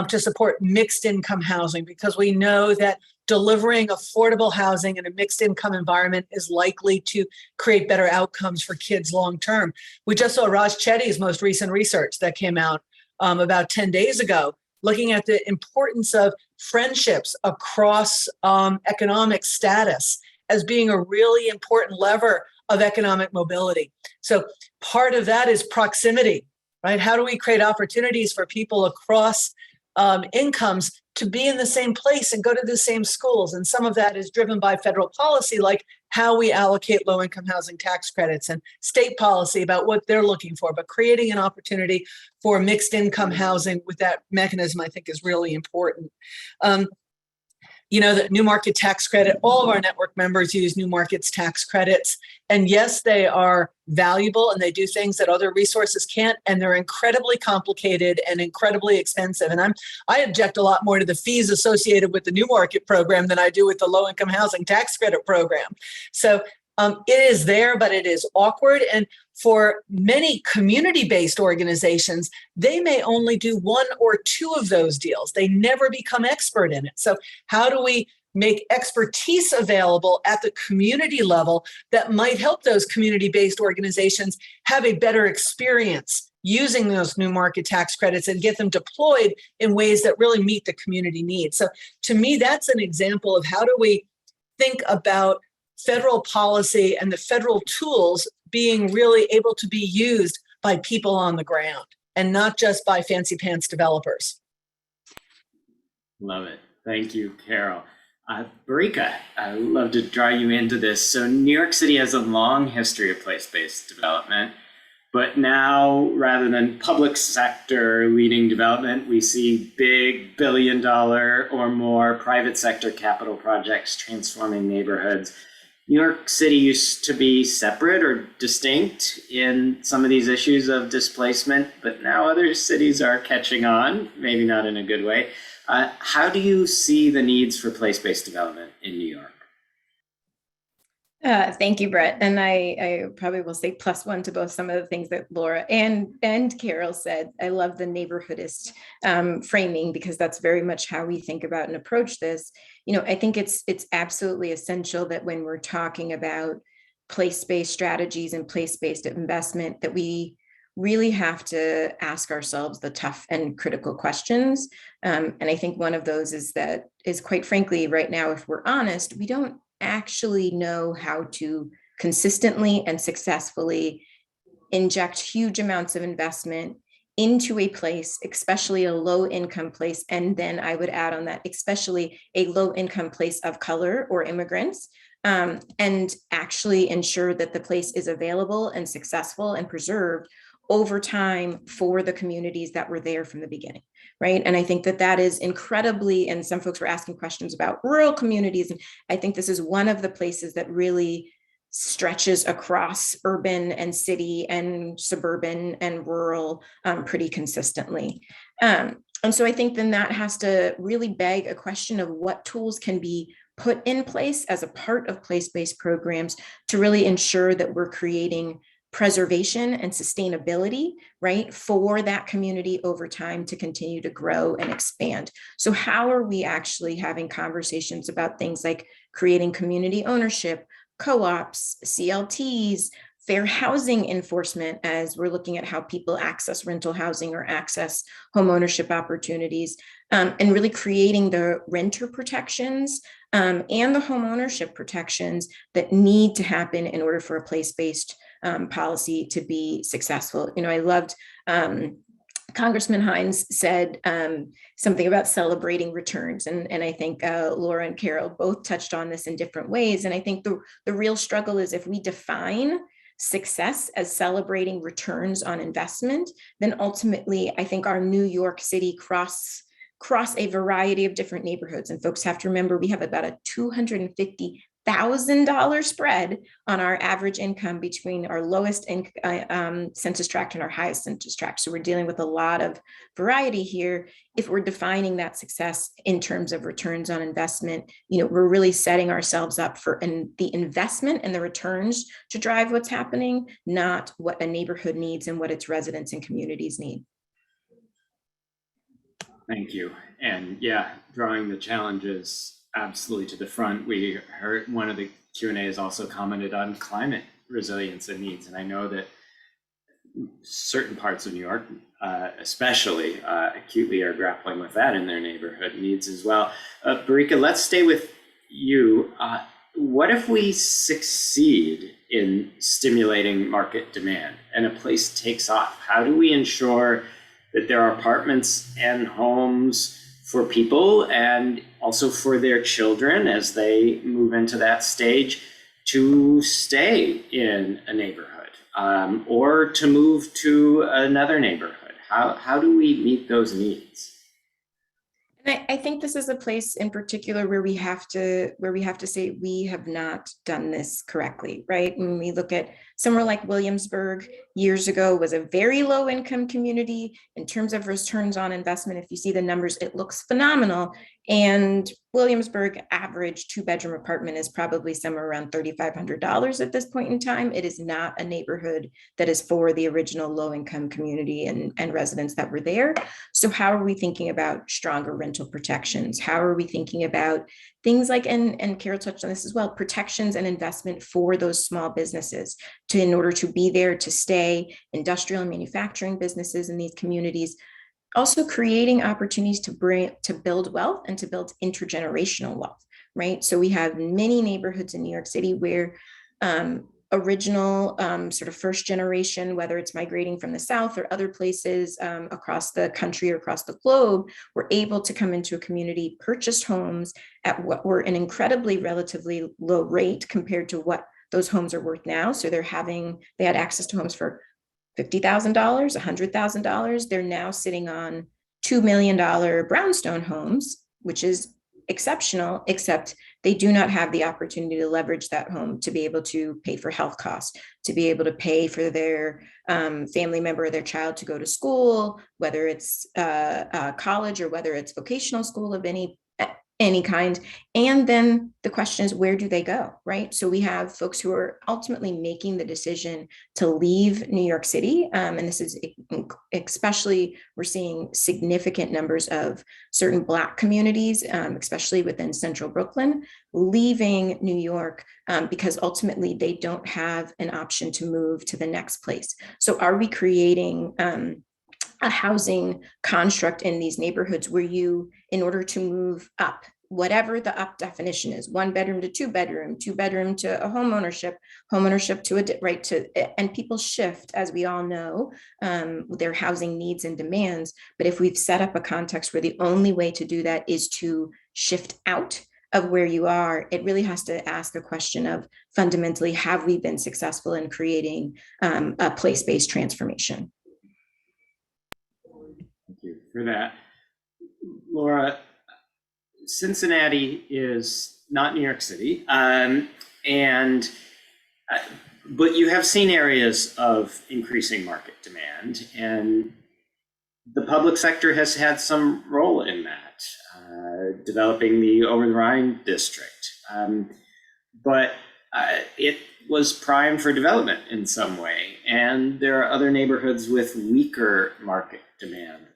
to support mixed income housing? Because we know that delivering affordable housing in a mixed income environment is likely to create better outcomes for kids long term. We just saw Raj Chetty's most recent research that came out about 10 days ago, looking at the importance of friendships across economic status as being a really important lever of economic mobility. So part of that is proximity, right? How do we create opportunities for people across incomes to be in the same place and go to the same schools? And some of that is driven by federal policy, like how we allocate low-income housing tax credits, and state policy about what they're looking for. But creating an opportunity for mixed income housing with that mechanism, I think, is really important. The new market tax credit, all of our network members use new markets tax credits. And yes, they are valuable and they do things that other resources can't. And they're incredibly complicated and incredibly expensive. And I object a lot more to the fees associated with the new market program than I do with the low income housing tax credit program. So it is there, but it is awkward. And for many community-based organizations, they may only do 1 or 2 of those deals. They never become expert in it. So how do we make expertise available at the community level that might help those community-based organizations have a better experience using those new market tax credits and get them deployed in ways that really meet the community needs? So to me, that's an example of how do we think about federal policy and the federal tools being really able to be used by people on the ground and not just by fancy pants developers. Love it. Thank you, Carol. Barika, I'd love to draw you into this. So New York City has a long history of place-based development, but now rather than public sector leading development, we see big $1 billion or more private sector capital projects transforming neighborhoods. New York City used to be separate or distinct in some of these issues of displacement, but now other cities are catching on, maybe not in a good way. How do you see the needs for place-based development in New York? Thank you, Brett. And I probably will say +1 to both some of the things that Laura and Carol said. I love the neighborhoodist framing, because that's very much how we think about and approach this. I think it's absolutely essential that when we're talking about place-based strategies and place-based investment, that we really have to ask ourselves the tough and critical questions. And I think one of those is quite frankly, right now, if we're honest, we don't actually know how to consistently and successfully inject huge amounts of investment into a place, especially a low income place. And then I would add on that, especially a low income place of color or immigrants, and actually ensure that the place is available and successful and preserved over time for the communities that were there from the beginning, right? And I think that is incredibly, and some folks were asking questions about rural communities, and I think this is one of the places that really stretches across urban and city and suburban and rural pretty consistently. And so I think then that has to really beg a question of what tools can be put in place as a part of place-based programs to really ensure that we're creating preservation and sustainability, right, for that community over time to continue to grow and expand. So how are we actually having conversations about things like creating community ownership, co-ops, CLTs, fair housing enforcement, as we're looking at how people access rental housing or access home ownership opportunities, and really creating the renter protections and the home ownership protections that need to happen in order for a place-based policy to be successful. I loved Congressman Hines said something about celebrating returns. And I think Laura and Carol both touched on this in different ways. And I think the real struggle is if we define success as celebrating returns on investment, then ultimately I think our New York City cross a variety of different neighborhoods. And folks have to remember we have about a $250,000 spread on our average income between our lowest census tract and our highest census tract. So we're dealing with a lot of variety here. If we're defining that success in terms of returns on investment, we're really setting ourselves up for the investment and the returns to drive what's happening, not what a neighborhood needs and what its residents and communities need. Thank you. And yeah, drawing the challenges absolutely to the front. We heard one of the Q&As also commented on climate resilience and needs. And I know that certain parts of New York, especially acutely, are grappling with that in their neighborhood needs as well. Barika, let's stay with you. What if we succeed in stimulating market demand and a place takes off? How do we ensure that there are apartments and homes for people and also for their children as they move into that stage to stay in a neighborhood or to move to another neighborhood? How do we meet those needs? And I think this is a place in particular where we have to say we have not done this correctly, right? When we look at somewhere like Williamsburg years ago was a very low income community in terms of returns on investment. If you see the numbers, it looks phenomenal. And Williamsburg average 2-bedroom apartment is probably somewhere around $3,500 at this point in time. It is not a neighborhood that is for the original low income community and residents that were there. So how are we thinking about stronger rental protections? How are we thinking about things like, and Carol touched on this as well, protections and investment for those small businesses in order to be there to stay, industrial and manufacturing businesses in these communities. Also creating opportunities to build wealth and to build intergenerational wealth, right? So we have many neighborhoods in New York City where original sort of first generation, whether it's migrating from the South or other places across the country or across the globe, were able to come into a community, purchased homes at what were an incredibly relatively low rate compared to what those homes are worth now. So they had access to homes for $50,000, $100,000. They're now sitting on $2 million brownstone homes, which is exceptional, except they do not have the opportunity to leverage that home to be able to pay for health costs, to be able to pay for their family member or their child to go to school, whether it's college or whether it's vocational school of any kind. And then the question is, where do they go, right? So we have folks who are ultimately making the decision to leave New York City. And this is especially, we're seeing significant numbers of certain Black communities, especially within central Brooklyn, leaving New York because ultimately they don't have an option to move to the next place. So are we creating a housing construct in these neighborhoods where you, in order to move up, whatever the up definition is, 1-bedroom to 2-bedroom, 2-bedroom to a home ownership to a right to, and people shift, as we all know, their housing needs and demands. But if we've set up a context where the only way to do that is to shift out of where you are, it really has to ask the question of fundamentally, have we been successful in creating a place-based transformation? Thank you for that. Laura, Cincinnati is not New York City, but you have seen areas of increasing market demand, and the public sector has had some role in that, developing the Over the Rhine district. But it was primed for development in some way, and there are other neighborhoods with weaker market demand.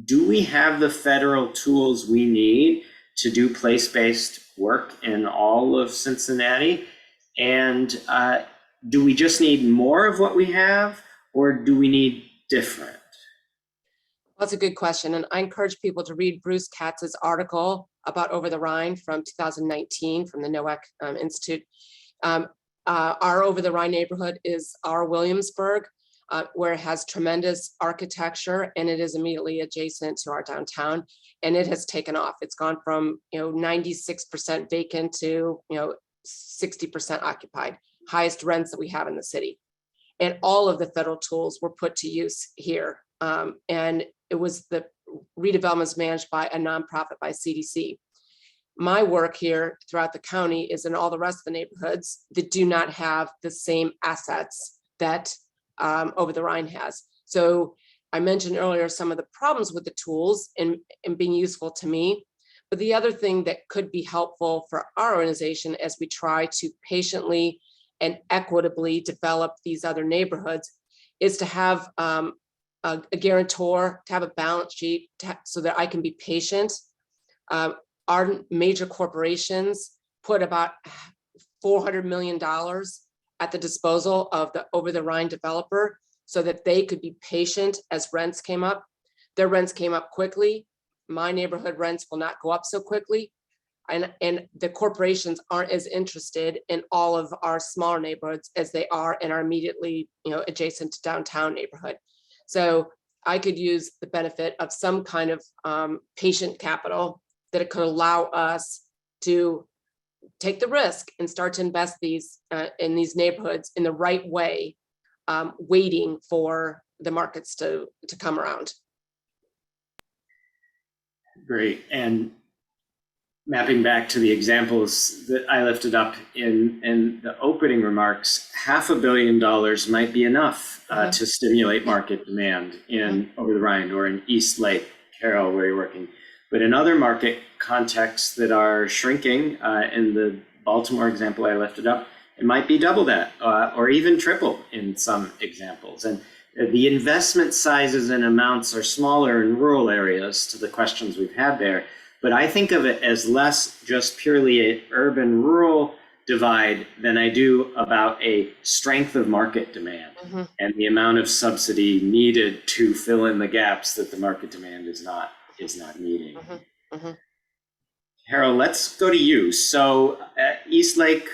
Do we have the federal tools we need to do place-based work in all of Cincinnati? And do we just need more of what we have, or do we need different? That's a good question. And I encourage people to read Bruce Katz's article about Over the Rhine from 2019 from the NOAC Institute. Our Over the Rhine neighborhood is our Williamsburg, where it has tremendous architecture and it is immediately adjacent to our downtown. And it has taken off. It's gone from 96% vacant to 60% occupied, highest rents that we have in the city. And all of the federal tools were put to use here. And it was the redevelopment is managed by a nonprofit by CDC. My work here throughout the county is in all the rest of the neighborhoods that do not have the same assets that Over the Rhine has. So I mentioned earlier some of the problems with the tools and being useful to me. But the other thing that could be helpful for our organization as we try to patiently and equitably develop these other neighborhoods is to have a guarantor, to have a balance sheet so that I can be patient. Our major corporations put about $400 million at the disposal of the Over the Rhine developer so that they could be patient as rents came up. Their rents came up quickly. My neighborhood rents will not go up so quickly. And the corporations aren't as interested in all of our smaller neighborhoods as they are in our immediately adjacent to downtown neighborhood. So I could use the benefit of some kind of patient capital that it could allow us to take the risk and start to invest these in these neighborhoods in the right way, waiting for the markets to come around. Great. And mapping back to the examples that I lifted up in the opening remarks, $500 million might be enough to stimulate market demand in Over the Rhine or in East Lake, Carroll, where you're working. But in other market contexts that are shrinking, in the Baltimore example I lifted up, it might be double that or even triple in some examples. And the investment sizes and amounts are smaller in rural areas to the questions we've had there. But I think of it as less just purely an urban-rural divide than I do about a strength of market demand and the amount of subsidy needed to fill in the gaps that the market demand is not meeting. Harold, let's go to you. So East Lake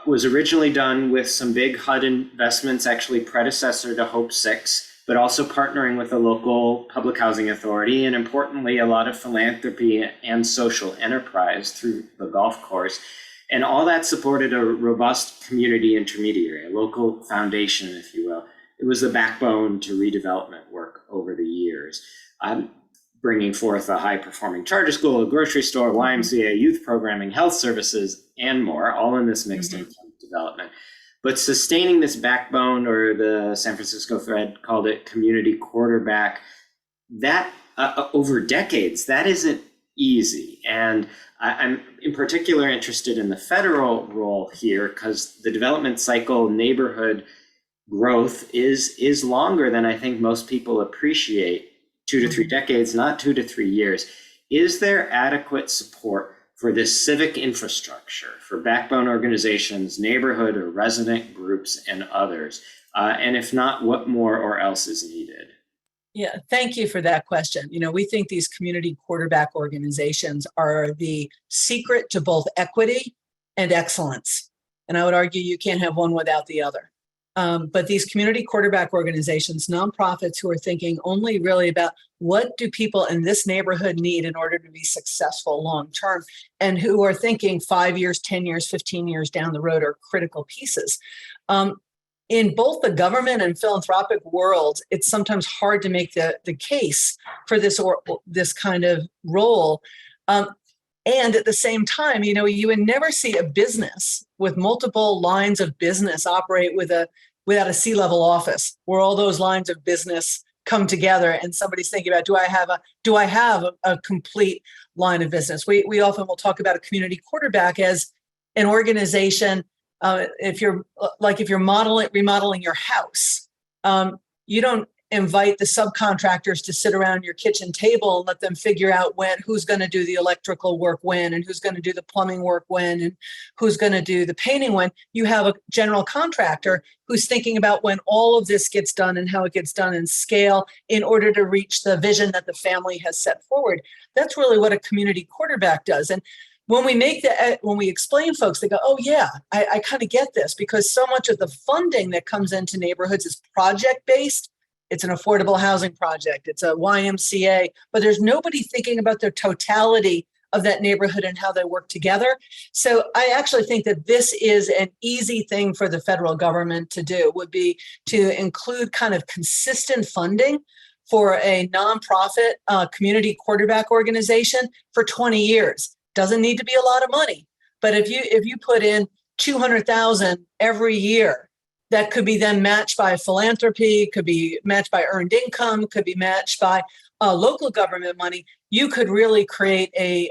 was originally done with some big HUD investments, actually predecessor to Hope 6, but also partnering with a local public housing authority, and importantly, a lot of philanthropy and social enterprise through the golf course. And all that supported a robust community intermediary, a local foundation, if you will. It was the backbone to redevelopment work over the years. Bringing forth a high-performing charter school, a grocery store, YMCA, youth programming, health services, and more, all in this mixed income development. But sustaining this backbone, or the San Francisco Fed called it community quarterback, that over decades, that isn't easy. And I'm in particular interested in the federal role here because the development cycle, neighborhood growth is longer than I think most people appreciate. 2 to 3 decades, not 2 to 3 years. Is there adequate support for this civic infrastructure, for backbone organizations, neighborhood or resident groups, and others? And if not, what more or else is needed? Yeah, thank you for that question. We think these community quarterback organizations are the secret to both equity and excellence. And I would argue you can't have one without the other. But these community quarterback organizations, nonprofits who are thinking only really about what do people in this neighborhood need in order to be successful long-term, and who are thinking 5 years, 10 years, 15 years down the road are critical pieces. In both the government and philanthropic worlds, it's sometimes hard to make the case for this kind of role. And at the same time, you would never see a business with multiple lines of business operate without a C-level office where all those lines of business come together and somebody's thinking about, do I have a complete line of business? We often will talk about a community quarterback as an organization. If you're remodeling your house, you don't invite the subcontractors to sit around your kitchen table and let them figure out who's going to do the electrical work when, and who's going to do the plumbing work when, and who's going to do the painting when. You have a general contractor who's thinking about when all of this gets done and how it gets done in scale in order to reach the vision that the family has set forward. That's really what a community quarterback does. And when we explain folks, they go, oh yeah, I kind of get this, because so much of the funding that comes into neighborhoods is project-based. It's an affordable housing project, it's a YMCA, but there's nobody thinking about the totality of that neighborhood and how they work together. So I actually think that this is an easy thing for the federal government to do, would be to include kind of consistent funding for a nonprofit community quarterback organization for 20 years. Doesn't need to be a lot of money, but if you put in 200,000 every year, that could be then matched by philanthropy, could be matched by earned income, could be matched by local government money. You could really create a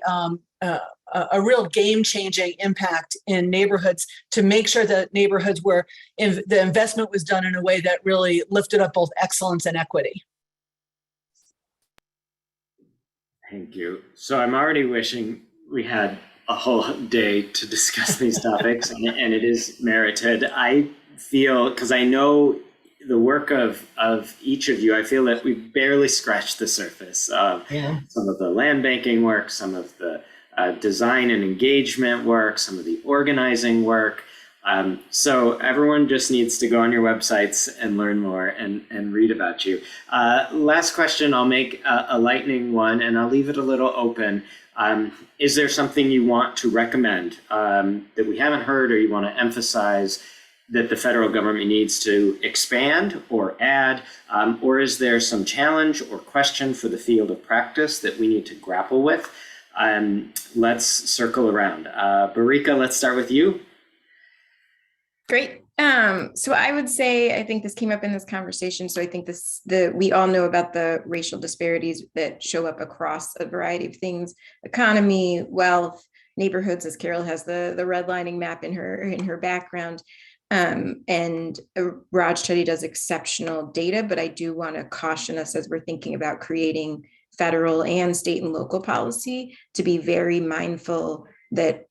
real game-changing impact in neighborhoods to make sure that neighborhoods where the investment was done in a way that really lifted up both excellence and equity. Thank you. So I'm already wishing we had a whole day to discuss these topics, and it is merited. I feel, because I know the work of each of you, I feel that we barely scratched the surface of some of the land banking work, some of the design and engagement work, some of the organizing work. So everyone just needs to go on your websites and learn more and read about you. Last question, I'll make a lightning one, and I'll leave it a little open. Is there something you want to recommend that we haven't heard, or you want to emphasize that the federal government needs to expand or add, or is there some challenge or question for the field of practice that we need to grapple with? Let's circle around. Barika, let's start with you. Great. So I would say, I think this came up in this conversation. So I think we all know about the racial disparities that show up across a variety of things: economy, wealth, neighborhoods, as Carol has the redlining map in her background. And Raj Chetty does exceptional data, but I do want to caution us as we're thinking about creating federal and state and local policy to be very mindful that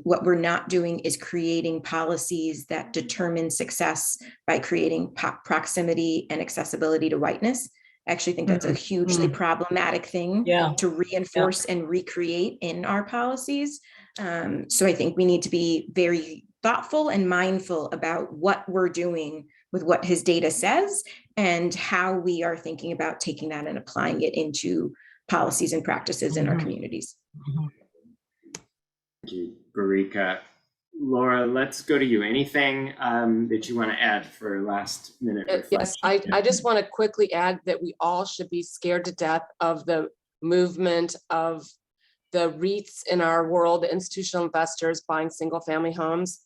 what we're not doing is creating policies that determine success by creating proximity and accessibility to whiteness. I actually think that's a hugely problematic thing to reinforce and recreate in our policies. So I think we need to be very thoughtful and mindful about what we're doing with what his data says and how we are thinking about taking that and applying it into policies and practices in our communities. Thank you, Barika. Laura, let's go to you. Anything that you want to add for last minute reflection? Yes, I just want to quickly add that we all should be scared to death of the movement of the REITs in our world, the institutional investors buying single family homes.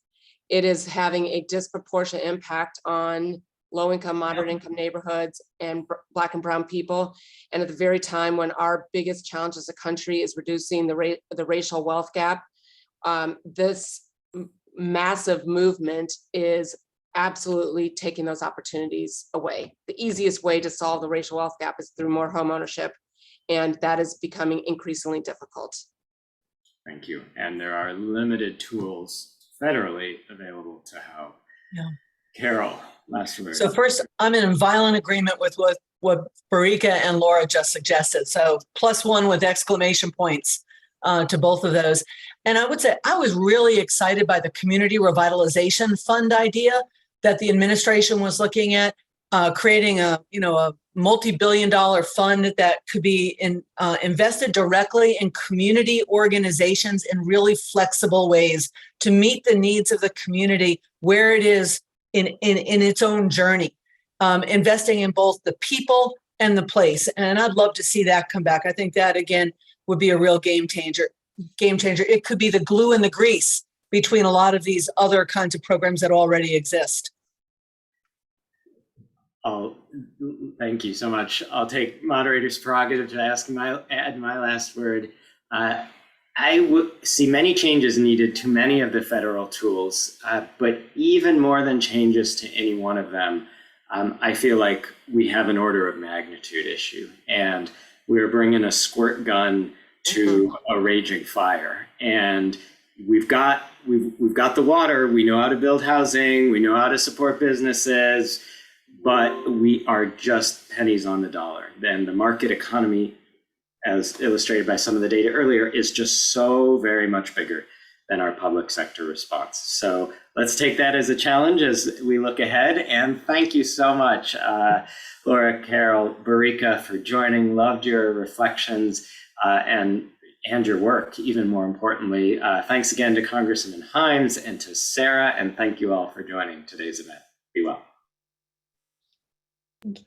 It is having a disproportionate impact on low-income, moderate-income neighborhoods and Black and brown people. And at the very time when our biggest challenge as a country is reducing the racial wealth gap, this massive movement is absolutely taking those opportunities away. The easiest way to solve the racial wealth gap is through more home ownership, and that is becoming increasingly difficult. Thank you. And there are limited tools federally available to help. Carol, last word. So first, I'm in violent agreement with what Barika and Laura just suggested. So +1 with exclamation points to both of those. And I would say I was really excited by the community revitalization fund idea that the administration was looking at, creating a multi-billion-dollar fund that could be invested directly in community organizations in really flexible ways to meet the needs of the community where it is in its own journey, investing in both the people and the place. And I'd love to see that come back. I think that, again, would be a real game changer. It could be the glue and the grease between a lot of these other kinds of programs that already exist. Oh, thank you so much. I'll take moderator's prerogative to add my last word. I would see many changes needed to many of the federal tools, but even more than changes to any one of them, I feel like we have an order of magnitude issue, and we're bringing a squirt gun to a raging fire. And we've got the water. We know how to build housing. We know how to support businesses, but we are just pennies on the dollar. Then the market economy, as illustrated by some of the data earlier, is just so very much bigger than our public sector response. So let's take that as a challenge as we look ahead. And thank you so much, Laura, Carol, Barika, for joining. Loved your reflections and your work, even more importantly. Thanks again to Congressman Himes and to Sarah, and thank you all for joining today's event. Be well. Thank you.